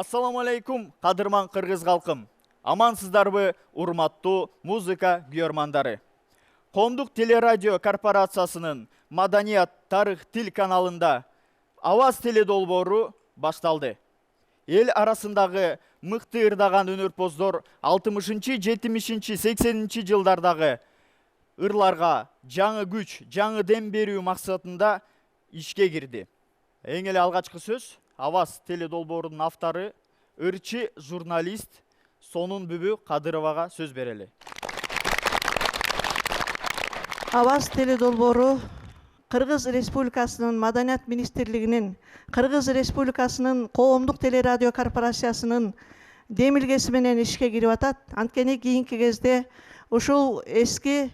Ассаламу алейкум, кадырман кыргыз калкым. Амансыздарбы, урматтуу музыка күйөрмандары. Коомдук телерадио корпорациясынын Маданият тарых тил каналында Аваз теле долбоору башталды. Эл арасындагы мыкты ырдаган өнөрпоздор 60-70, 80 жылдардагы ырларга жаңы күч, жаңы дем берүү максатында ишке кирди. Эң эле алгачкы сөз Аваз теле долбоорунун автору, ырчы журналист Сонунбүбү Кадыровага сөз берели. Аваз теле долбоору Кыргыз Республикасынын Маданият министрлигинин, Кыргыз Республикасынын Коомдук телерадио корпорациясынын демилгеси менен ишке кирип атат. Анткени кийинки кезде ушул эски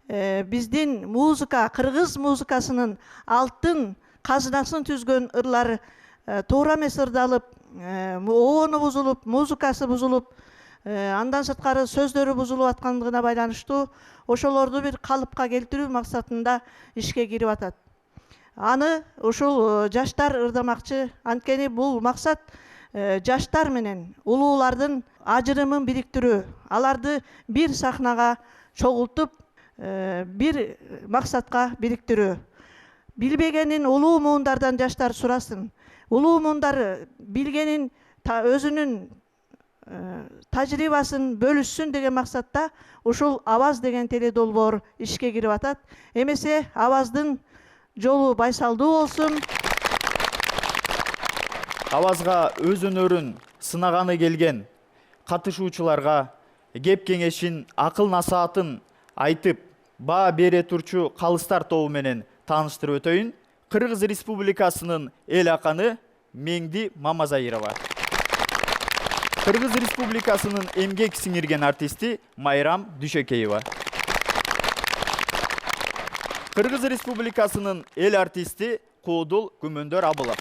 биздин музыка, кыргыз музыкасынын алтын казынасын түзгөн ырлар туура эмес ырдалып, обону бузулуп, музыкасы бузулуп, андан сырткары сөздөрү бузулуп аткандыгына байланыштуу ошолорду бир калыпка келтирүү максатында ишке кирип атат. Аны ушул жаштар ырдамакчы, анткени бул максат жаштар менен улуулардын ажырымын бириктирүү, аларды бир сахнага чогултуп, бир максатка бириктирүү. Билбегенин улуу муундардан жаштар сурасын. Улуу муундар билгенин өзүнүн тажрыйбасын бөлүшсүн деген максатта ушул Аваз деген теле долбоор ишке кирип атат. Эмесе Аваздын жолу байсалдуу болсун. Авазга өз өнөрүн сынаганы келген катышуучуларга кеп кеңешин, акыл насаатын айтып, баа бере турчу калыстар тобу менен тааныштырып өтөйүн. Кыргыз Республикасынын эл аканы Меңди Мамазайырова. Кыргыз Республикасынын эмгек сиңирген артисти Майрам Дүшөкеева. Кыргыз Республикасынын эл артисти Куудул Күмөндөр Абылов.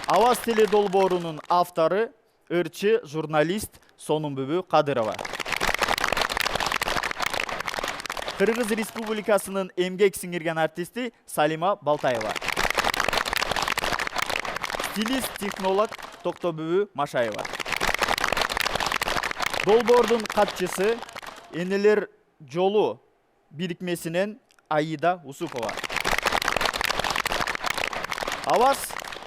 Аваз теле долбоорунун автору ырчы журналист Сонунбүбү Кадырова. Кыргыз Республикасынын эмгек сиңирген артисти Салима Балтаева. Стилист технолог Токтобүбү Машаева. Долбоордун катчысы Энелер жолу бирикмесинен Аида Усупова. Аваз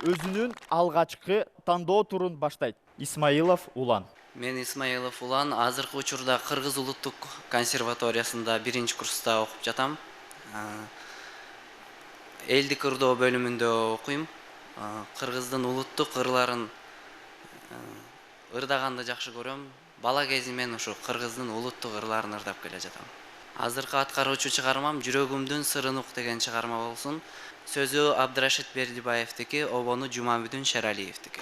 өзүнүн алгачкы тандоо турун баштайт. Исмаилов Улан. Мен Исмаилов Улан, азыркы учурда Кыргыз улуттук консерваториясында 1-чи курста окуп жатам. Элдик ырдоо бөлүмүндө окуйм. Кыргыздын улуттук ырларын ырдаганды жакшы көрөм. Бала кезимен ушу кыргыздын улуттук ырларын ырдап келе жатам. Азыркы аткаруучу чыгармам Жүрөгүмдүн сырын ук деген чыгарма болсун. Сөзү Абдырашид Бердибаевдики, обону Жумабүдүн Шералиевдики.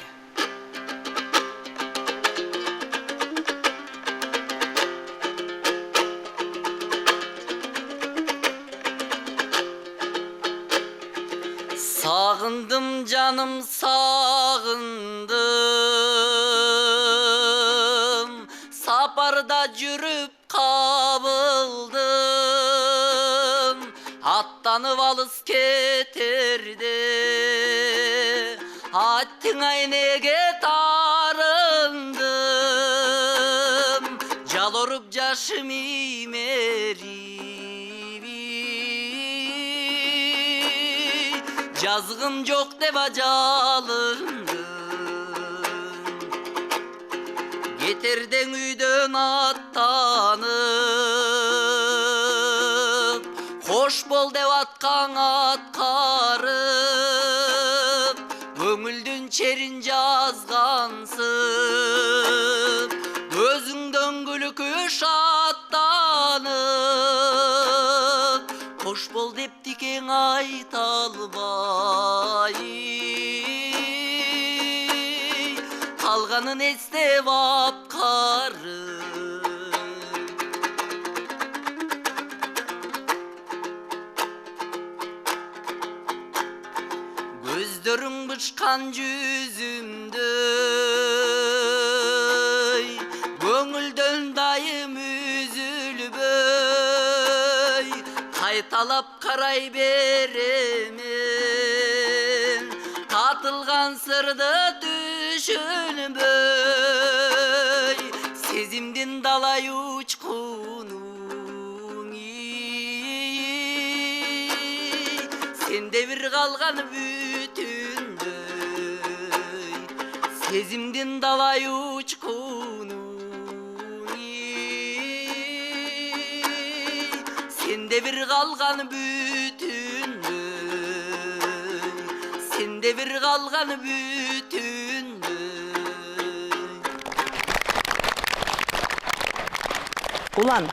Sağındım canım sağındım, saparda жүрүп kabıldım, attanıp alыс keterdi, attın aynege tarındım, jal orup jaşım imeri. Yazgım yok dep ajalındım, Getirden üydön attanıp, hoş bol dep atkan atkarıp, Köngüldün çerin yazgansın, Gözüngdön gülükü şattanıp, hoş bol dep diken aytalbay, kalganın esnep apkarı. Gözlerin bıçkan yüzümde, Köngülden dayım üzülböy, Kaytalap karay beremin, Tatılgan калган сырды түшүнбөй сезимдин далай учкунуң сенде бир калган бүтүндөй сезимдин далай учкунуң сенде бир калган бүтүндөй сенде бир калган бүтүндөй Улан,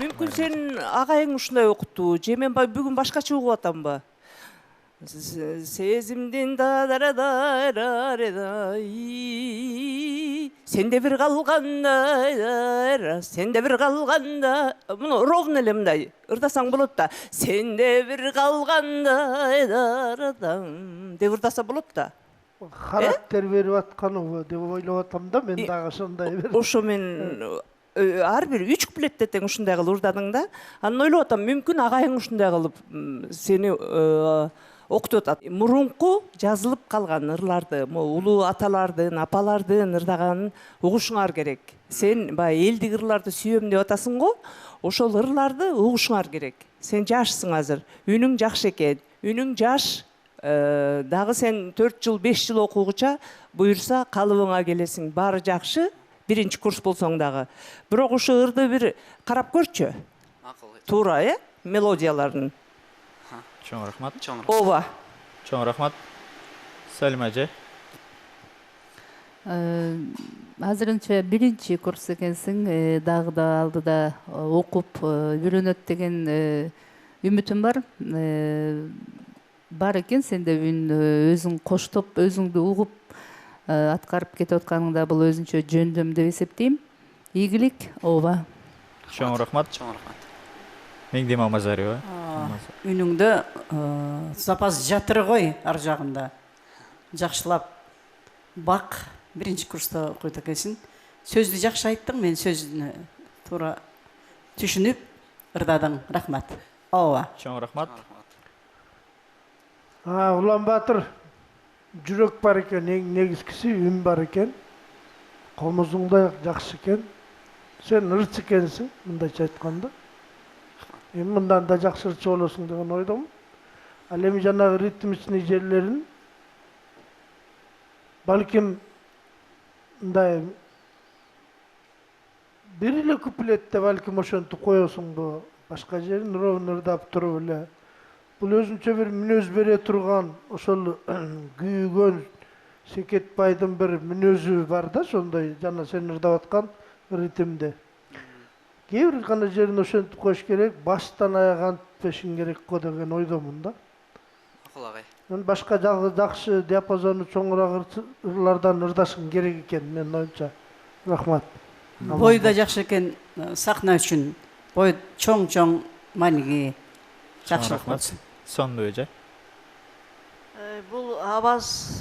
мүмкүн сенин агайың ушундай окутту, же мен бүгүн башкача угуп атамбы? Сезимдин сенде бир калганда, сенде бир калганда, муну ровно эле мындай ырдасаң болот да. Сенде бир калганда деп ырдаса болот да. Характер берип атканы деп ойлоп атам да, мен дагы ошондой бир. Ошо мен ар бир 3 куплетте тең ушундай кылып ырдадың да. Анан ойлоп атам, мүмкүн агайың ушундай кылып сени окутуп атат. Мурунку жазылып калган ырларды, улуу аталардын, апалардын ырдаганын угушуңар керек. Сен баягы элдик ырларды сүйөм деп атасың го, ошол ырларды угушуңар керек. Сен жашсың азыр, үнүң жакшы экен, үнүң жаш. Дагы сен 4 жыл, 5 жыл окугуча буюрса калыбыңа келесиң. Баары жакшы, 1-чи курс болсоң дагы. Бирок ушу ырды бир карап көрчү. Туура, мелодияларын. Чоң рахмат. Ооба. Чоң рахмат. Салима эже. Азырынча 1-чи курс экенсиң, дагы да алдыда окуп үйрөнөт деген үмүтүм бар. Бар экен сенде үн, өзүң коштоп, өзүңдү угуп аткарып кетип атканыңда бул өзүнчө жөндөм деп эсептейм. Ийгилик, ооба. Чоң рахмат. Чоң рахмат. Меңди Мамазарева. Үнүңдө запас жатыр ғой ар жагында. Жакшылап бак 1-чи курста окуйт экенсиң. Сөздү жакшы айттың, мен сөзүнү туура түшүнүп ырдадың. Рахмат. Ооба. Чоң рахмат. Улан Батыр, жүрөк бар экен, эң негизгиси үн бар экен. Комузуң да жакшы экен. Сен ырчы экенсиң, мындайча айтканда. Мындан да жакшы ырчы болосуң деген ойдомун. Ал эми жанагы ритмичный жерлерин балким мындай бир эле куплетте балким ошентип коесуңбу, башка жерин ровно ырдап туруп эле. Бул өзүнчө бир мүнөз бере турган, ошол күйгөн Секетбайдын бир мүнөзү бар да, сондай жана сен ырдап аткан ритмде. Кээ бир гана жерин ошентип коюш керек, баштан аяк антпешиң керек го деген ойдомун да. Макул агай. Мен башка жакшы диапазону чоңураак ырлардан ырдашың керек экен, менин оюмча. Рахмат. Бой да жакшы экен, сахна үчүн. Бой чоң мааниги жакшылык болсун. Сонду эже. Бул аваз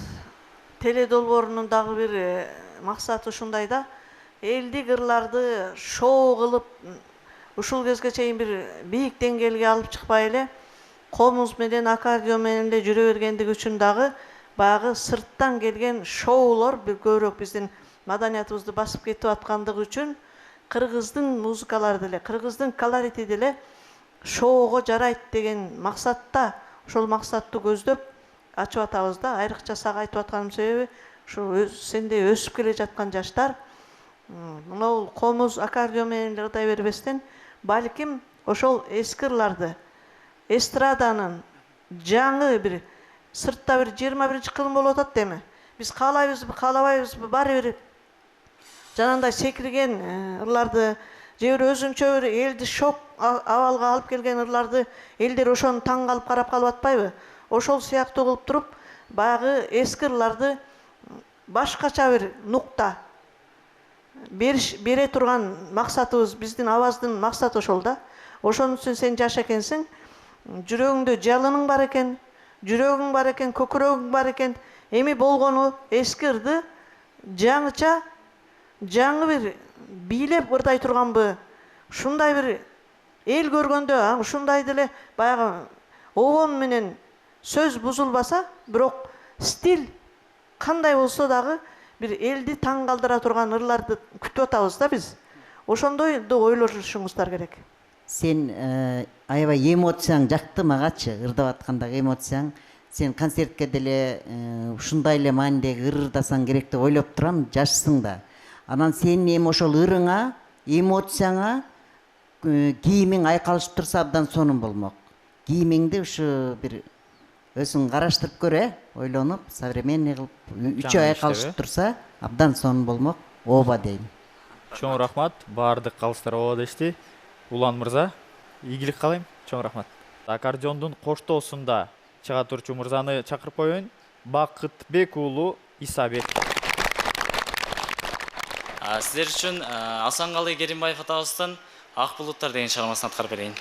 теледолбоорунун дагы бир максаты ушундай да. Элдик ырларды шоу кылып, ушул кезге чейин бир бийик деңгээлге алып чыкпай эле, комуз менен аккордеон менен эле жүрө бергендиги үчүн дагы баягы сырттан келген шоулор көбүрөөк биздин маданиятыбызды басып кетип аткандыгы үчүн кыргыздын музыкалары деле, кыргыздын колорити деле шоуго жарайт деген максатта, ошол максатты көздөп ачып атабыз да. Айрыкча сага айтып атканым себеби ушу сендей өсүп келе жаткан жаштар мынау комуз аккордеон менен ырдай бербестен, балким ошол эски ырларды, эстраданын жаңы бир сыртта бир 21-чи кылым болуп атат эми. Биз каалайбызбы, каалабайбызбы, баары бир жанагындай секирген ырларды, же бир өзүнчө бир элди шок абалга алып келген ырларды элдер ошону таң калып карап калып атпайбы? Ошол сыяктуу кылып туруп, баягы эски ырларды башкача бир нукта бере турган максатыбыз, биздин аваздын максаты ошол да. Ошон үчүн сен жаш экенсиң, жүрөгүңдө жалының бар экен, жүрөгүң бар экен, көкүрөгүң бар экен. Эми болгону эски ырды жаңыча, жаңы бир бийлеп ырдай турганбы? Ушундай бир эл көргөндө, ушундай деле баягы обон менен сөз бузулбаса, бирок стиль кандай болсо дагы бир элди таң калтыра турган ырларды күтүп атабыз да биз. Ошондойду ойлошуңуздар керек. Сен аябай эмоцияң жакты магачы, ырдап аткандагы эмоцияң. Сен концертке деле ушундай эле маанидеги ырдасаң керек деп ойлоп турам, жашсың да. Анан сенин эми ошол ырыңа, эмоцияңа кийимиң айкалышып турса абдан сонун болмок. Кийимиңди ушу бир өзүң караштырып көр, ойлонуп, современный кылып, үчөө айкалышып турса абдан сонун болмок. Ооба дейм. Чоң рахмат. Баардык калыстар ооба дешти. Улан мырза, ийгилик каалайм. Чоң рахмат. Аккордеондун коштоосунда чыга турчу мырзаны чакырып коеюн. Бакытбек уулу Исабек. Сіздер үшін Асанғали Керимбаев атабыздын Ак булуттар деген чыгармасын аткарып берейин.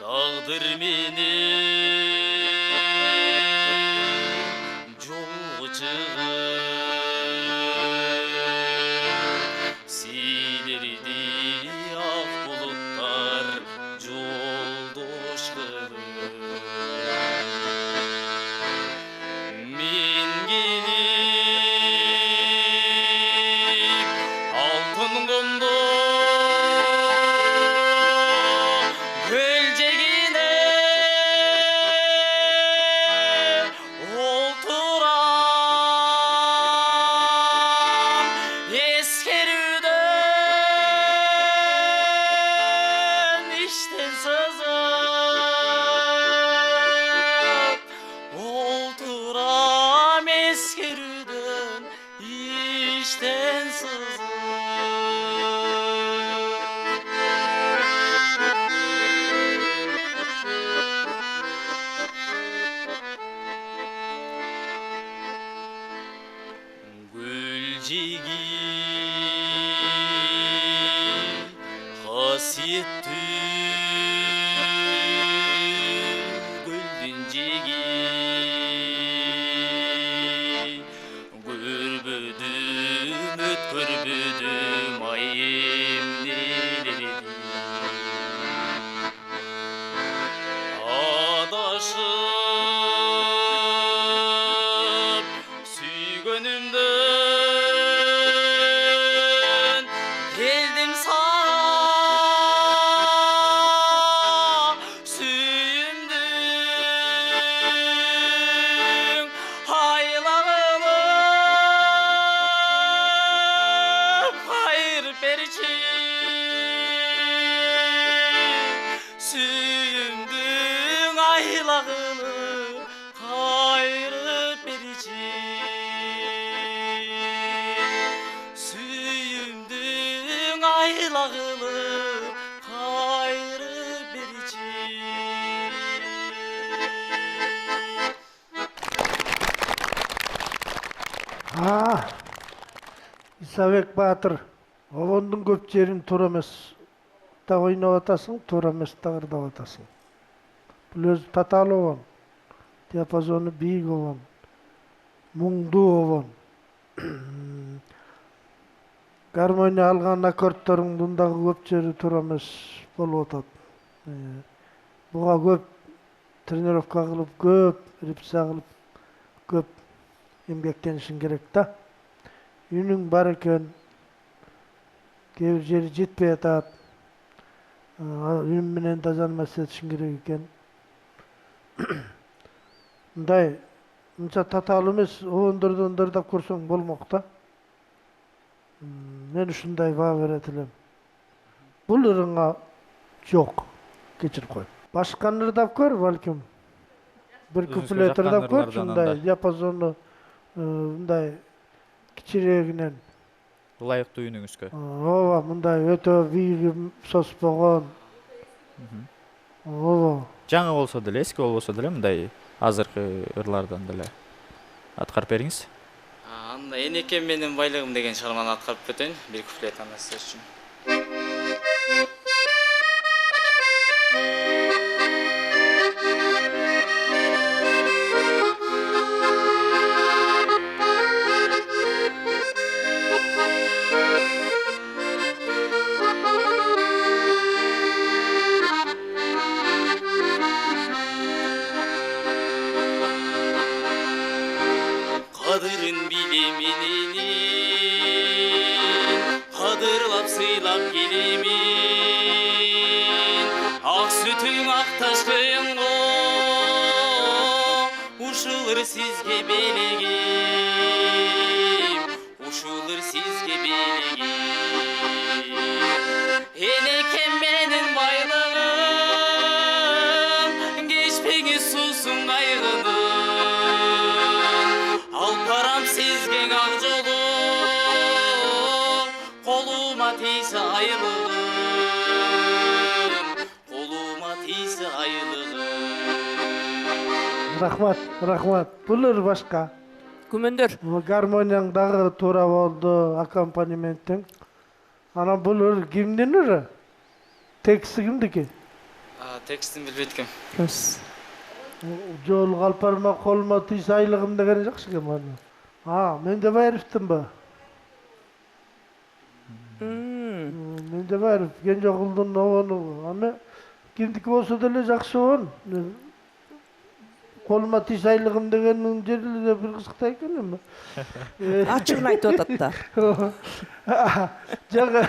Тағдыр мені жол шығып силерді ақ бұлттар жолдош қылып мен келіп алтын құмды Hasiyetli gülün cigi Gürbüdüm ötkürbüdüm ayım nelerim Adaşıp süygönümden geldim sana Süyümdün aylağını kayırıp verici Süyümdün aylağını kayırıp verici Исабек Батыр, обондун көп жерин туура эмес да ойноп атасың, туура эмес да ырдап атасың. Бул өзү татаалуу обон, диапазону бийик обон, муңдуу обон. Гармония алган аккордторуңдун дагы көп жери туура эмес болуп атат. Буга көп тренировка кылып, көп репетиция кылып, көп эмгектенишиң керек да. Үнүң бар экен, кээ бир жери жетпей атат. Үнүм менен да занмас этишиң керек экен. Мындай мынча татаалуу эмес обондордон ырдап көрсөң болмок да. Мен ушундай баа берет элем. Бул ырыңа жок, кечирип кой. Башканы ырдап көр, балким. Бир куплет ырдап көр, ушундай диапазону мындай кичирээкинен. Ылайыктуу үнүңүзгө. Ооба, мындай өтө бийиги соспогон. Ооба. Жаңы болсо деле, эски болбосо деле мындай азыркы ырлардан деле аткарып бериңиз. Анда энекем менин байлыгым деген чыгарманы аткарып өтөйүн, бир куплет анда сиз үчүн. сыйлап келемин ак сүтүң ак ташкың ушулар сизге белегим ушулар сизге белегим энекем менин байлыгым кечпеңиз суусун кайгынын алып барам сизге ак жолу колума тийсе айлыгым колума тийсе айлыгым. Рахмат, рахмат. Булар башка. Күмөндөр. Гармонияң дагы туура болду, аккомпанементтин. Ана булар кимдин ыры? Тексти кимдики? Текстин билбейт экем. Жол калпарма колума тийсе айлыгым деген жакшы экен баны. Менде Байыровдун ба? Менде Байыров, Кенжеокулдун обону. Аны кимдики болсо деле жакшы он. Колума тийсе айлыгым дегенин жерде бир кызыктай экен эми. Ачыгын айтып атат да. Жага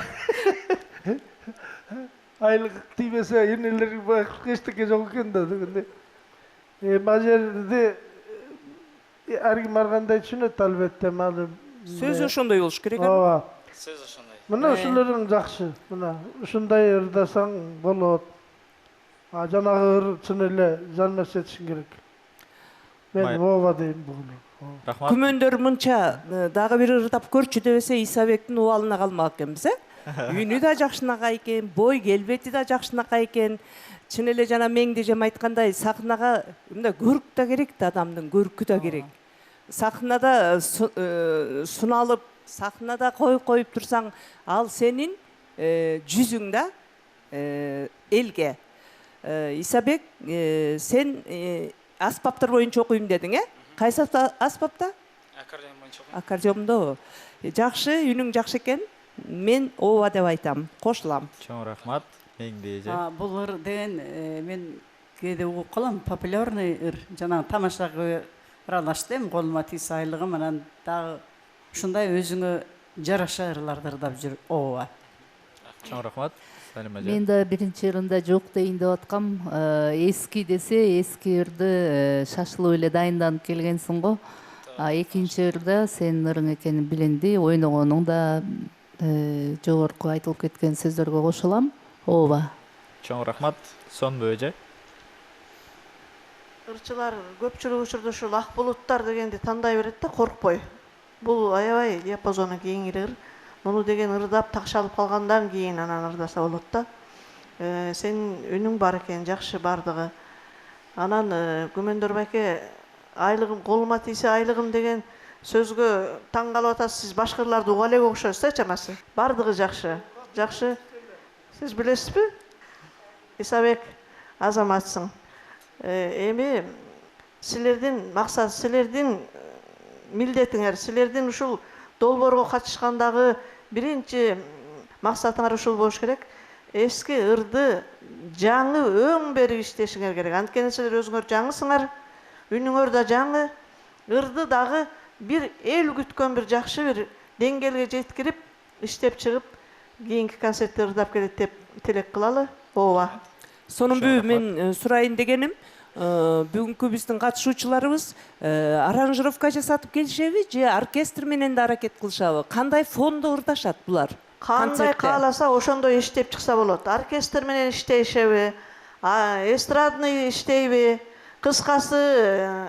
айлык тийбесе энелер эчтеке жок экен да дегенде. Ал жерде ар ким ар кандай түшүнөт албетте малы. Сөз ошондой болуш керек. Ооба. Сөз ошондой. Мына ушуларың жакшы. Мына ушундай ырдасаң болот. Жанагы ыр чын эле жанмас этишиң керек. Мен ооба дейм буну. Рахмат. Күмөндөр мынча дагы бир ырдап көрчү дебесе Исабектин убалына калмак экенбиз, Үнү да жакшынакай экен, бой келбети да жакшынакай экен. Чын эле жана меңдежем айткандай, сахнага мындай көрк да керек да, адамдын көркү да керек. Сахнада суналып, сахнада коюп турсаң, ал сенин жүзүң да элге. Исабек, сен аспаптар боюнча окуйм дедиң, Кайсы аспапта? Аккордеон боюнча окуйм. Аккордеондо. Жакшы, үнүң жакшы экен. Мен ооба деп айтам, кошулам. Чоң рахмат. Меңдеже. Бул ыр деген мен кээде угуп калам, популярный ыр. Жана тамашага аралаштым, колума тийсе айлыгым, анан дагы ушундай өзүңө жараша ырларды ырдап жүр. Ооба. Чоң рахмат. Мен да биринчи ырында жок дейин деп аткам. Эски десе, эски ырды шашылып эле дайынданып келгенсиң го. Экинчи ырда сенин ырың экени билинди, ойногонуң да жогорку айтылып кеткен сөздөргө кошулам. Ооба. Чоң рахмат. Сонду эже. Ырчылар көпчүлүк учурда ушул ак булуттар дегенди тандай берет да, коркпой. Бул аябай диапазону кеңири ыр. Муну деген ырдап такшалып калгандан кийин анан ырдаса болот да. Сен үнүң бар экен, жакшы бардыгы. Анан Күмөндөр байке, айлыгым колума тийсе айлыгым деген сөзгө таң калып атасыз. Сиз башкырларды уга элек окшойсуз да чамасы. Бардыгы жакшы. Жакшы. Сиз билесизби? Исабек азаматсың. Эми силердин максат, силердин милдетиңер, силердин ушул долбоорго катышкандагы биринчи максатыңар ушул болуш керек. Эски ырды жаңы өң берип иштешиңер керек. Анткени силер өзүңөр жаңысыңар, үнүңөр да жаңы, ырды дагы бир эл күткөн бир жакшы бир деңгээлге жеткирип, иштеп чыгып, кийинки концертте ырдап келет деп тилек кылалы. Ооба. Сонун мен сурайын дегеним, бүгүнкү биздин катышуучуларыбыз аранжировка жасатып келишеби же оркестр менен да аракет кылышабы? Кандай фондо ырдашат булар? Кандай кааласа ошондой иштеп чыкса болот. Оркестр менен иштейшеби, эстрадный иштейби, кыскасы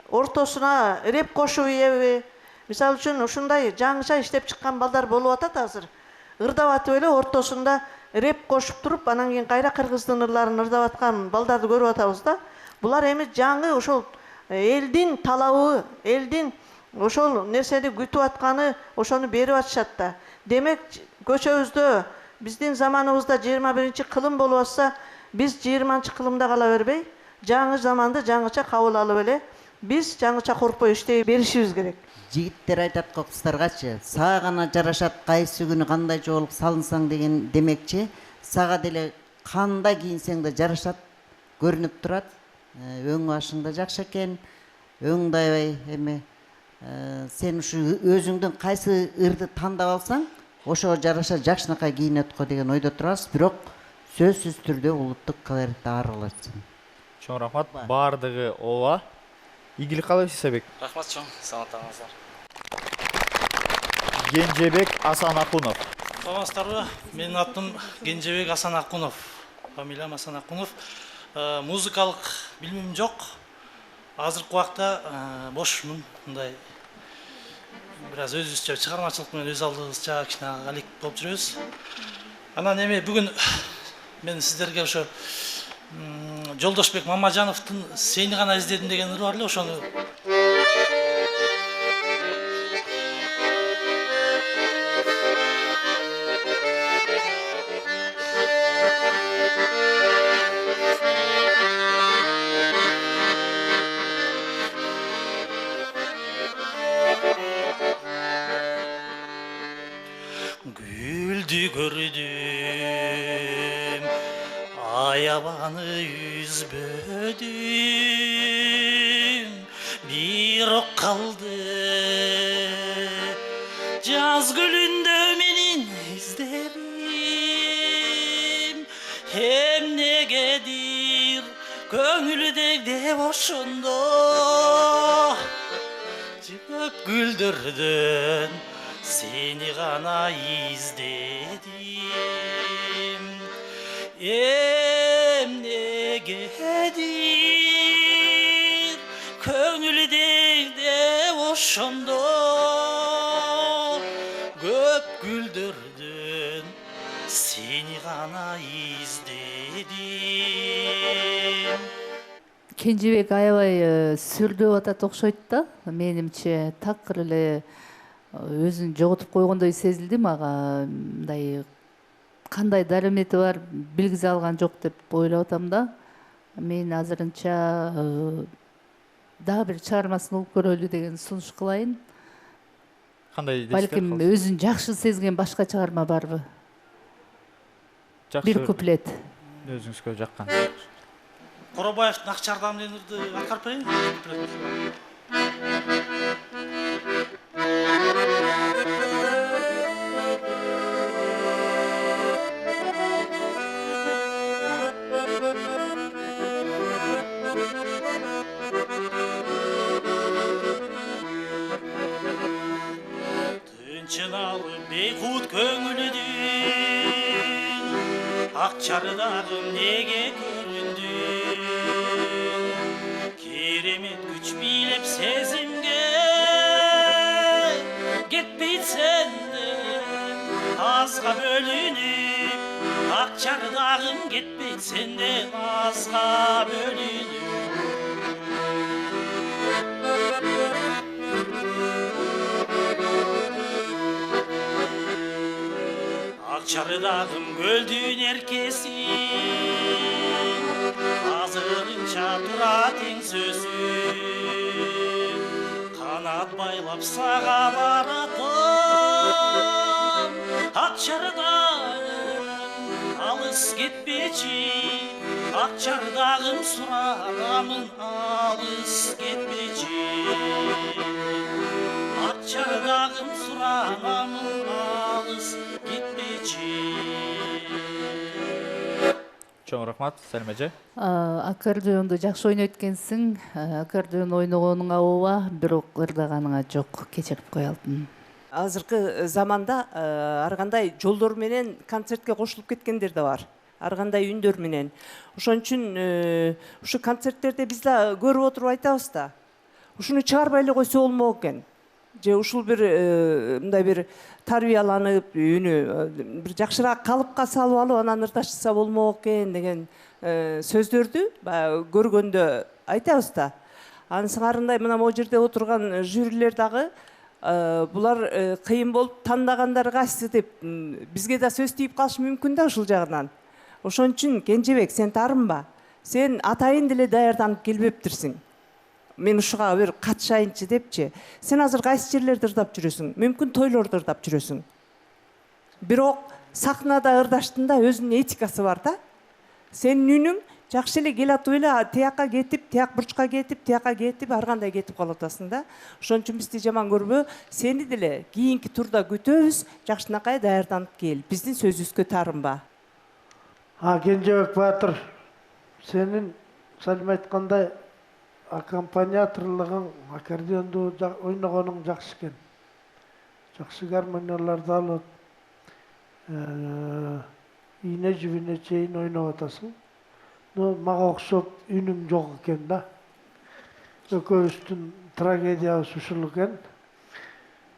ортосуна реп кошуп ийеби? Мисалы үчүн ушундай жаңыча иштеп чыккан балдар болуп атат азыр. Ырдап атып эле ортосунда реп кошуп туруп, анан кийин кайра кыргыздын ырларын ырдап аткан балдарды көрүп атабыз да. Булар эми жаңы ошол элдин талабы, элдин ошол нерсени күтүп атканы, ошону берип атышат да. Демек, көчөбүздө биздин заманыбызда 21-чи кылым болуп атса, биз 20-чы кылымда кала бербей, жаңы заманды жаңыча кабыл алып эле, биз жаңыча коркпой иштей беришибиз керек. Жигиттер айтат го кыздаргачы, сага гана жарашат кайсы күнү кандай жоолук салынсаң деген демекчи, сага деле кандай кийинсең да жарашат, көрүнүп турат. Өң башың да жакшы экен, өң да эми сен ушу өзүңдүн кайсы ырды тандап алсаң, ошого жараша жакшынакай кийинет го деген ойдо турабыз, бирок сөзсүз түрдө улуттук колоритти ар кылат. Чоң рахмат. Бардыгы ооба. Ийгилик каалайбыз Исабек. Рахмат чоң, саламаттаңыздар. Кенжебек Асан Акунов. Саламатсыздарбы? Менин атым Кенжебек Асан Акунов. Фамилиям Асан Акунов. Музыкалык билимим жок. Азыркы убакта бошмун. Мындай бир аз өзүбүзчө чыгармачылык менен өз алдыбызча кичине алек болуп жүрөбүз. Анан эми бүгүн мен сиздерге ошо Жолдошбек Мамажановдун "Сени гана издедим" деген ыры бар эле, ошону гүлдү көрдүм, аябаны үзбөдүм, бирок калды жаз гүлүндө менин издерим, эмнегедир көңүлдөгү ошондо жыгып гүлдөрдөн сени гана издедим, эмнегедир көңүлдөгү ошондо көп гүлдөрдөн сени гана издедим. Кенжебек аябай сүрдөп атат окшойт да. Менимче такыр эле өзүн жоготуп койгондой сезилди мага. Мындай кандай дарамети бар билгизе алган жок деп ойлоп атам да. Мен азырынча дагы бир чыгармасын угуп көрөлү деген сунуш кылайын. Кандай дейсиз? Балким өзүн жакшы сезген башка чыгарма барбы? Бир куплет. Өзүңүзгө жаккан. Коробаевдин "Ак чардам" деген ырды аткарып берейин. Тынчыналып бейкут көңүлүдүн, ак чардагым неге көрүндүң, керемет күч бийлеп сезимге кетпейт сенден азга бөлүнүп, ак чардагым кетпейт сенден азга бөлүнүп. Ак чардагым көлдүн эркесин, азырынча тура тең сөзүм, канат байлап сага баратам. Ак чардагым алыс кетпечи, ак чардагым суранамын алыс кетпечи, ак чардагым суранамын алыс кетпечи. Чоң рахмат, Салим эже. Аккордеонду жакшы ойнойт экенсиң. Аккордеон ойногонуңа ооба, бирок ырдаганыңа жок. Кечирип коелтун. Азыркы заманда ар кандай жолдор менен концертке кошулуп кеткендер да бар. Ар кандай үндөр менен. Ошон үчүн ушу концерттерде биз да көрүп отуруп айтабыз да. Ушуну чыгарбай эле койсо болмок экен. Же ушул бир мындай бир тарбияланып, үнү бир жакшыраак калыпка салып алып, анан ырдашса болмок экен деген сөздөрдү көргөндө айтабыз да. Анын сыңарындай мына могу жерде отурган жюрилер дагы булар кыйын болуп тандагандар кайсы деп бизге да сөз тийип калышы мүмкүн да ушул жагынан. Ошон үчүн Кенжебек, сен тарынба. Сен атайын деле даярданып келбептирсиң. Мен ушуга бир катышайынчы депчи. Сен азыр кайсы жерлерде ырдап жүрөсүң? Мүмкүн тойлордо ырдап жүрөсүң. Бирок сахнада ырдаштын да өзүнүн этикасы бар да. Сенин үнүң жакшы эле келатып эле тияка кетип, тияк бурчка кетип, тияка кетип, ар кандай кетип калып атасың да. Ошон үчүн бизди жаман көрбө. Сени деле кийинки турда күтөбүз. Жакшынакай даярданып кел. Биздин сөзүбүзгө таарынба. Кенжебек Батыр, сенин салим айткандай аккомпаниаторлыгың, аккордеонду ойногонуң жакшы экен. Жакшы гармонияларды алып, ийне жибине чейин ойноп атасың. Но мага окшоп үнүң жок экен да. Экөөбүздүн трагедиябыз ушул экен.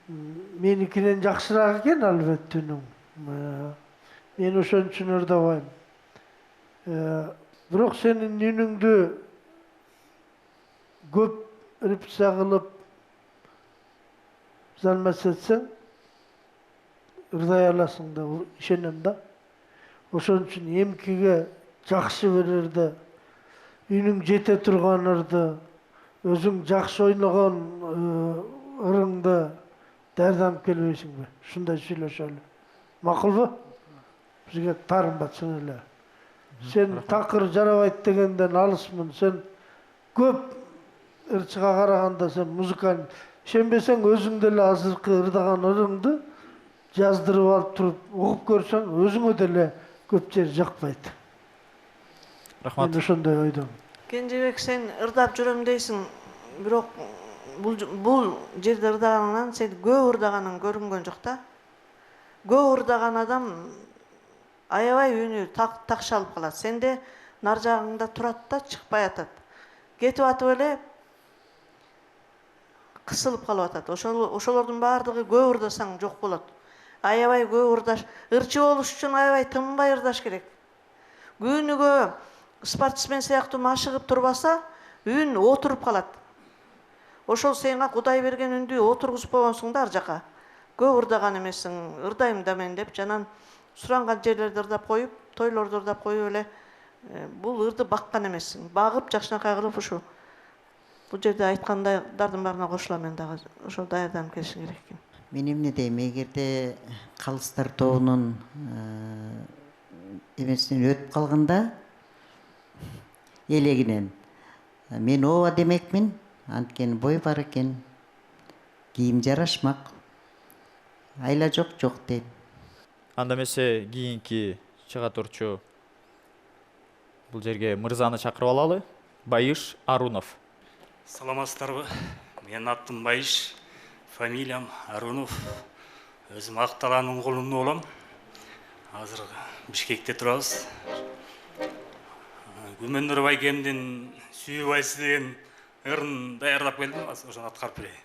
Меникинен жакшыраак экен албетте үнүң. Мен ошон үчүн ырдабайм. Бирок сенин үнүңдү көп репетиция кылып залмас этсең, ырдай аласың да, ишенем да. Ошон үчүн эмкиге жакшы бир ырды, үнүң жете турган ырды, өзүң жакшы ойногон ырыңды даярданып келбейсиңби? Ушундай сүйлөшөлү. Макулбу? Бизге таарынбатсың эле. Сен такыр жарабайт дегенден алысмын. Сен көп ырчыга караганда сен музыкант. Ишенбесең өзүң деле азыркы ырдаган ырыңды жаздырып алып туруп угуп көрсөң, өзүңө деле көп жери жакпайт. Рахмат. Мен ошондой ойдомун. Кенжебек, сен ырдап жүрөм дейсиң, бирок бул жерде ырдаганыңан сен көп ырдаганың көрүнгөн жок да. Көп ырдаган адам аябай үнү такшалып калат. Сенде нар жагыңда турат да, чыкпай атат. Кетип атып эле кысылып калып атат. Ошолордун баардыгы көп ырдасаң жок болот. Аябай көп ырдаш, ырчы болуш үчүн аябай тынбай ырдаш керек. Күнүгө спортсмен сыяктуу машыгып турбаса, үн отуруп калат. Ошол сенга Кудай берген үндү отургузуп койгонсуң да ар жака. Көп ырдаган эмессиң, ырдайм да мен деп, жанан суранган жерлерди ырдап коюп, тойлорду ырдап коюп эле бул ырды баккан эмессиң. Багып жакшынакай кылып ушу бул жерде айткандардын баарына кошулам, мен дагы ошол даярданып келишиң керек экен. Мен эмне дейм, эгерде калыстар тобунун эмесинен өтүп калганда элегинен мен ооба демекмин, анткени бой бар экен, кийим жарашмак, айла жок дейм. Анда эмесе кийинки чыга турчу бул жерге мырзаны чакырып алалы. Байыш Арунов. Саламатсыздарбы? Менин аттым Байыш, фамилиям Арунов. Өзүм Акталаанын колунда болом. Азыр Бишкекте турабыз. Гүмөндөр Байгемдин Сүйбайсы деген ырын даярдап келдим, ошону аткарып берейин.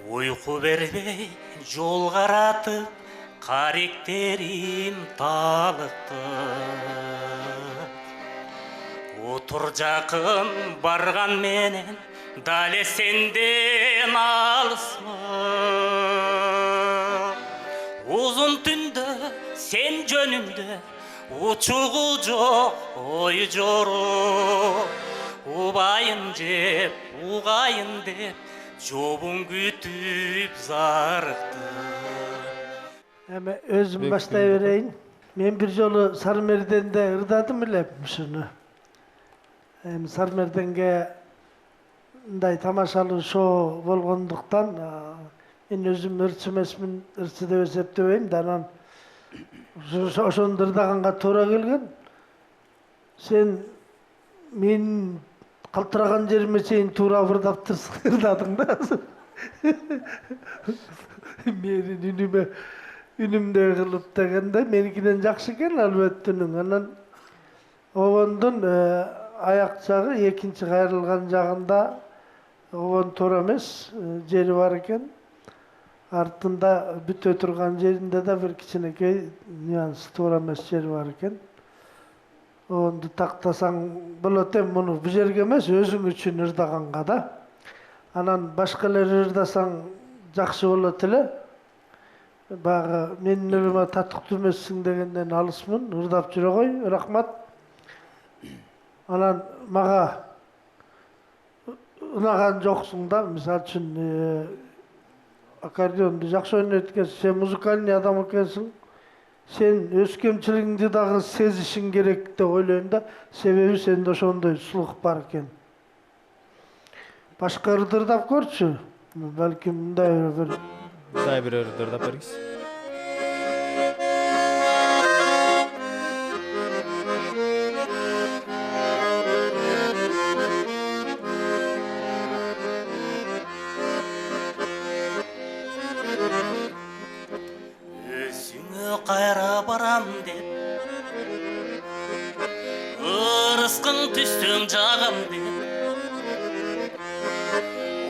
Uyku berбей жол каратып, каректерим талыкты. Отур жакын барган менен, дале сенден алысмын. Узун түндө сен жөнүндө, учугу жок ой жоруп. Убайын жеп, угайын деп, жобун күтүп зарыкты. Эми өзүм баштай берейин. Мен бир жолу Сармерденде ырдадым эле ушуну. Эми Сармерденге мындай тамашалуу шоу болгондуктан мен өзүм ырчы эмесмин, ырчы деп эсептебейм да, анан ошону ырдаганга туура келген. Сен мен калтыраган жериме чейин туура ырдап ырдадың да. Менин үнүмдөй кылып дегенде меникинен жакшы экен албетте үнүң. Анан обондун аяк жагы экинчи кайрылган жагында обон туура эмес жери бар экен. Артында бүтө турган жеринде да бир кичинекей нюанс туура эмес жери бар экен. Обонду тактасаң болот эми, муну бу жерге эмес, өзүң үчүн ырдаганга да. Анан башкалар ырдасаң жакшы болот эле. Багы менин өрүмө татыктуу эмессиң дегенден алысмын, ырдап жүрө кой. Рахмат. Анан мага ынаган жоксуң да, мисалы үчүн аккордеонду жакшы ойнойт экенсиң, сен музыкальный адам экенсиң. Сен өз кемчилигиңди дагы сезишиң керек деп ойлойм да, себеби сенде ошондой сулук бар экен. Башка ырдырдап көрчү. Балким мындай бир ырдырдап бериңиз. Өзүңө кайра барам деп ырыскың түстүң жагам деп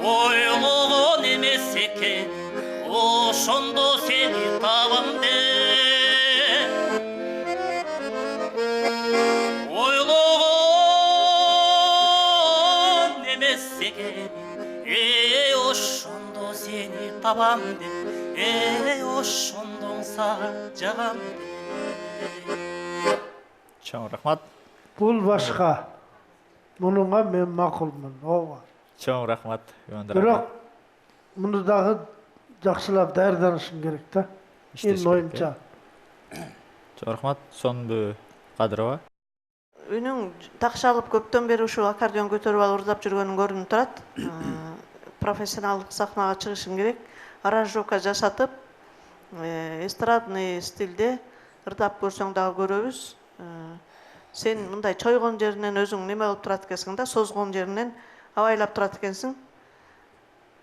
ойлогон эмес экен, ошондо сени табам деп ойлогон эмес экен, ошондо сени табам деп ошондон сага жагам деп. Чоң рахмат. бул башка. Мунунга мен макулмун. Ооба. Чоң рахмат. Бирок муну дагы жакшылап даярданышың керек да. Менин оюмча. Чоң рахмат. Сонбу Кадырова. Үнүң такшалып көптөн бери ушул аккордеон көтөрүп алып ырдап жүргөнүң көрүнүп турат. Профессионалдык сахнага чыгышың керек. Аранжировка жасатып, эстрадный стилде ырдап көрсөң дагы көрөбүз. Сен мындай чойгон жеринен өзүң неме болуп турат экенсиң да, созгон жеринен абайлап турат экенсиң.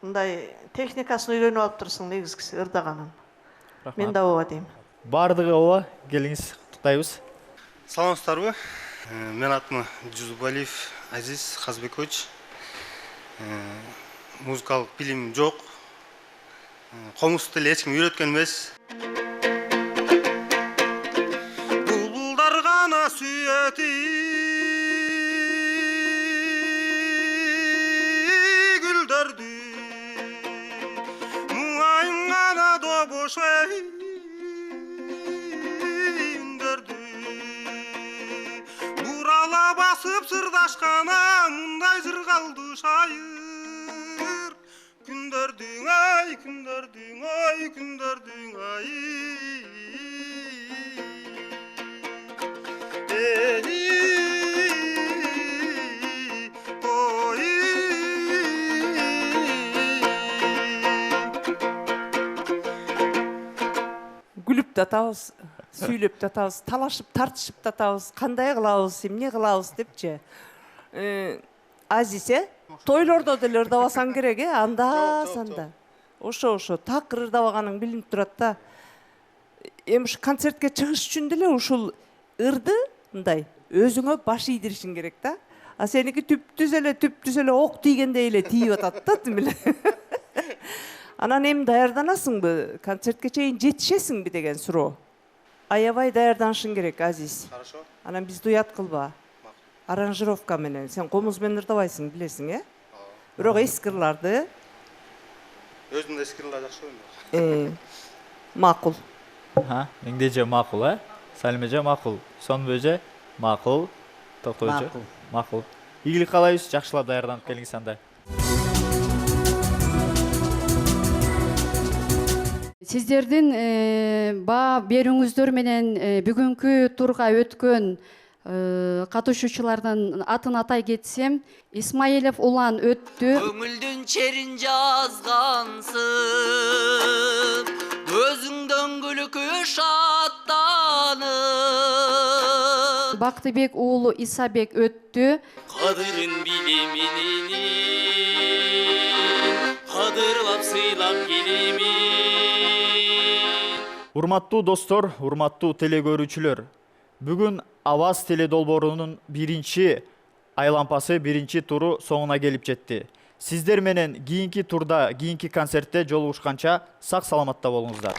Мындай техникасын үйрөнүп алып турсуң негизгиси ырдаганын. Мен да ооба дейм. Бардыгы ооба, келиңиз, куттуктайбыз. Саламатсыздарбы? Мен атым Жузубалиев Азиз Казбекович. Музыкалык билим жок. Комуз тили эч ким үйрөткөн эмес. Булбулдар гана сүйөти гүлдөрдү. Муайым гана добошой үндөрдү. Бурала басып сырдашкана мындай жыр калды шайыр. Күндөрдүң ай, күндөрдүң ай, күндөрдүң ай. Гүлүп да атабыз, сүйлөп да атабыз, талашып, тартышып да атабыз, кандай кылабыз, эмне кылабыз депчи. Азиз, тойлордо деле ырдабасаң керек, анда-санда. Ошо так ырдабаганың билинип турат да. Эми ушу концертке чыгыш үчүн деле ушул ырды мындай өзүңө баш ийдиришиң керек да. А сеники түптүз эле ок тийгендей эле тийип атат да тим эле. Анан эми даярданасыңбы? Концертке чейин жетишесиңби деген суроо. Аябай даярданышың керек, Азиз. Хорошо. Анан бизди уят кылба. Аранжировка менен. Сен комуз менен ырдабайсың, билесиң, Бирок эски ырларды Өзүм да эски ырлар жакшы ойлойм. макул. Меңдеже макул, Салимеже макул. Сонбөже макул. Токтойже макул. Ийгилик каалайбыз, жакшылап даярданып келиңиз анда. Сиздердин баа берүүңүздөр менен бүгүнкү турга өткөн катышуучулардын атын атай кетсем, Исмаилов Улан өттү. Көңүлдүн черин жазгансың, өзүңдөн күлкү шаттанып. Бактыбек уулу Исабек өттү. Кадырын билемин, кадырлап сыйлап келемин. Урматтуу достор, урматтуу телекөрүүчүлөр. Бүгүн Аваз теледолбоорунун биринчи айлампасы, биринчи туру соңуна келип жетти. Сиздер менен кийинки турда, кийинки концертте жолугушканча сак саламатта болуңуздар.